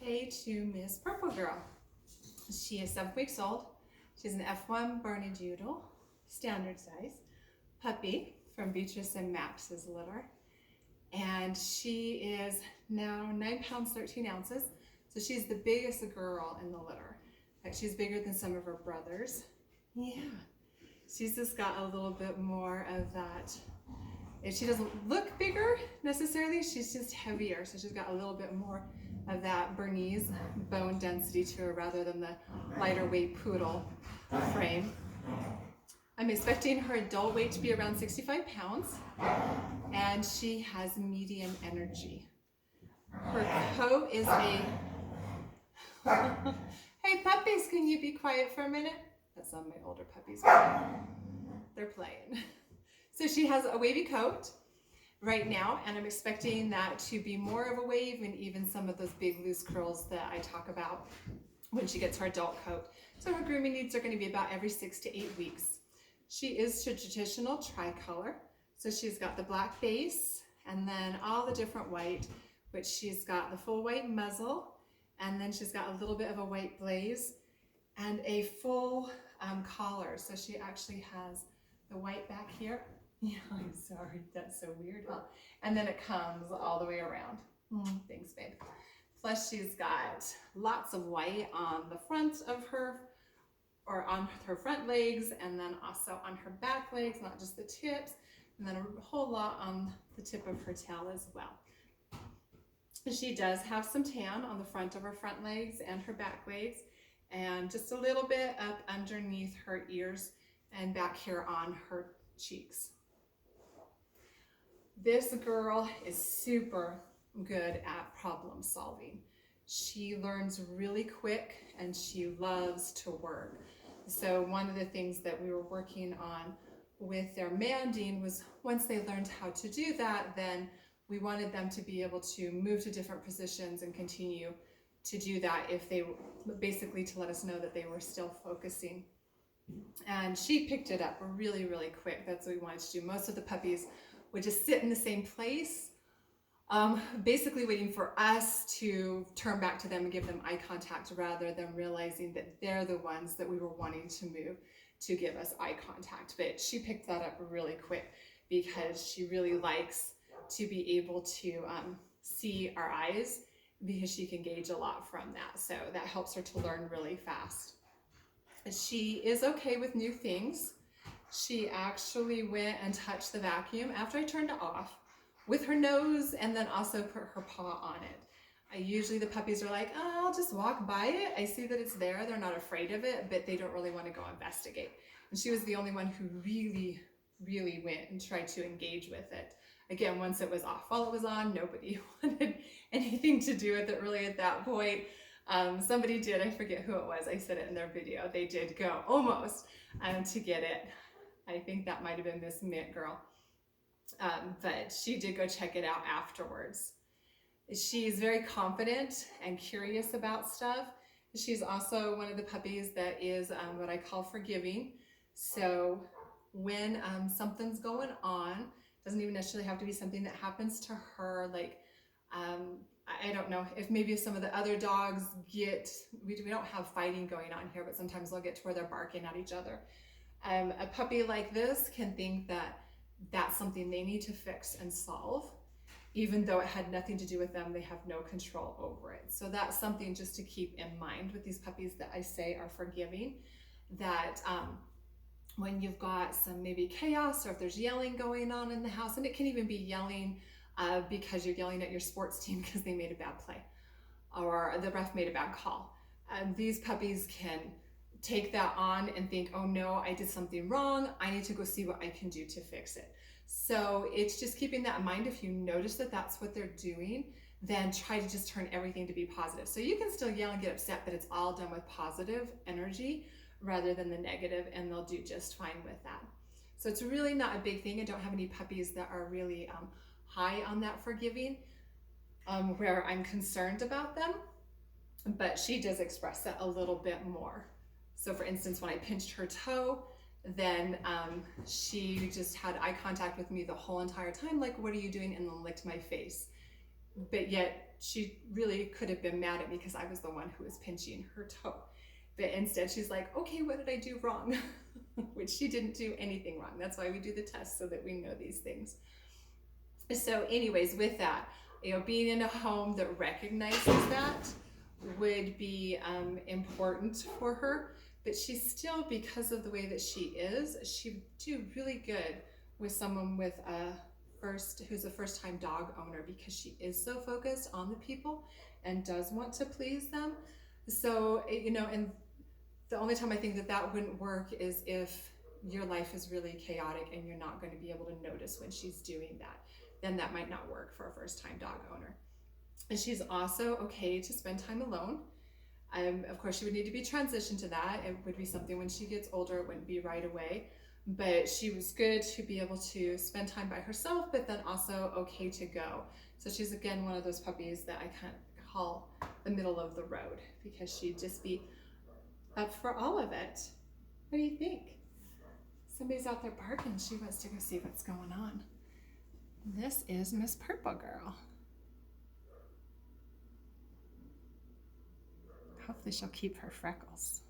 say to Miss Purple Girl. She is 7 weeks old. She's an F1 Bernedoodle, standard size, puppy from Beatrice and Max's litter. And she is now 9 pounds, 13 ounces. So she's the biggest girl in the litter. In fact, she's bigger than some of her brothers. Yeah, she's just got a little bit more of that. If she doesn't look bigger necessarily, she's just heavier. So she's got a little bit more of that Bernese bone density to her rather than the lighter weight poodle frame. I'm expecting her adult weight to be around 65 pounds, and she has medium energy. Her coat is a... Hey puppies, can you be quiet for a minute? That's some of my older puppies. They're playing. So she has a wavy coat right now, and I'm expecting that to be more of a wave and even some of those big loose curls that I talk about when she gets her adult coat. So her grooming needs are going to be about every 6 to 8 weeks. She is traditional tricolor. So she's got the black base and then all the different white, which she's got the full white muzzle, and then she's got a little bit of a white blaze and a full collar. So she actually has the white back here. Yeah, I'm sorry, that's so weird, huh? And then it comes all the way around. Thanks, babe. Plus she's got lots of white on the front of her, or on her front legs, and then also on her back legs, not just the tips, and then a whole lot on the tip of her tail as well. She does have some tan on the front of her front legs and her back legs, and just a little bit up underneath her ears and back here on her cheeks. This girl is super good at problem solving. She learns really quick and she loves to work. So one of the things that we were working on with their manding was once they learned how to do that, then we wanted them to be able to move to different positions and continue to do that if they, basically to let us know that they were still focusing. And she picked it up really, really quick. That's what we wanted to do. Most of the puppies would just sit in the same place, basically waiting for us to turn back to them and give them eye contact rather than realizing that they're the ones that we were wanting to move to give us eye contact. But she picked that up really quick because she really likes to be able to see our eyes because she can gauge a lot from that. So that helps her to learn really fast. She is okay with new things. She actually went and touched the vacuum after I turned it off with her nose and then also put her paw on it. Usually the puppies are like, oh, I'll just walk by it. I see that it's there. They're not afraid of it, but they don't really want to go investigate. And she was the only one who really, really went and tried to engage with it. Again, once it was off, while it was on, nobody wanted anything to do with it really at that point. Somebody did, I forget who it was, I said it in their video, they did go almost to get it. I think that might have been Miss Mint Girl, but she did go check it out afterwards. She's very confident and curious about stuff. She's also one of the puppies that is what I call forgiving. So when something's going on, doesn't even necessarily have to be something that happens to her, like I don't know if maybe some of the other dogs get, we don't have fighting going on here, but sometimes they'll get to where they're barking at each other. A puppy like this can think that that's something they need to fix and solve, even though it had nothing to do with them. They have no control over it. So that's something just to keep in mind with these puppies that I say are forgiving, that when you've got some maybe chaos or if there's yelling going on in the house, and it can even be yelling because you're yelling at your sports team because they made a bad play or the ref made a bad call. These puppies can take that on and think, oh no, I did something wrong. I need to go see what I can do to fix it. So it's just keeping that in mind. If you notice that that's what they're doing, then try to just turn everything to be positive. So you can still yell and get upset, but it's all done with positive energy rather than the negative, and they'll do just fine with that. So it's really not a big thing. I don't have any puppies that are really high on that forgiving, where I'm concerned about them, but she does express that a little bit more. So for instance, when I pinched her toe, then she just had eye contact with me the whole entire time, like, what are you doing? And then licked my face. but yet she really could have been mad at me because I was the one who was pinching her toe. But instead she's like, okay, what did I do wrong? Which she didn't do anything wrong. That's why we do the test, so that we know these things. So anyways, with that, being in a home that recognizes that would be important for her. But she's still, because of the way that she'd do really good with someone with who's a first-time dog owner, because she is so focused on the people and does want to please them. So, and the only time I think that that wouldn't work is if your life is really chaotic and you're not going to be able to notice when she's doing that. Then that might not work for a first-time dog owner. And she's also okay to spend time alone. Of course, she would need to be transitioned to that. It would be something when she gets older. It wouldn't be right away. But she was good to be able to spend time by herself, but then also okay to go. So she's, again, one of those puppies that I can't call the middle of the road, because she'd just be up for all of it. What do you think? Somebody's out there barking. She wants to go see what's going on. This is Miss Purple Girl. Hopefully she'll keep her freckles.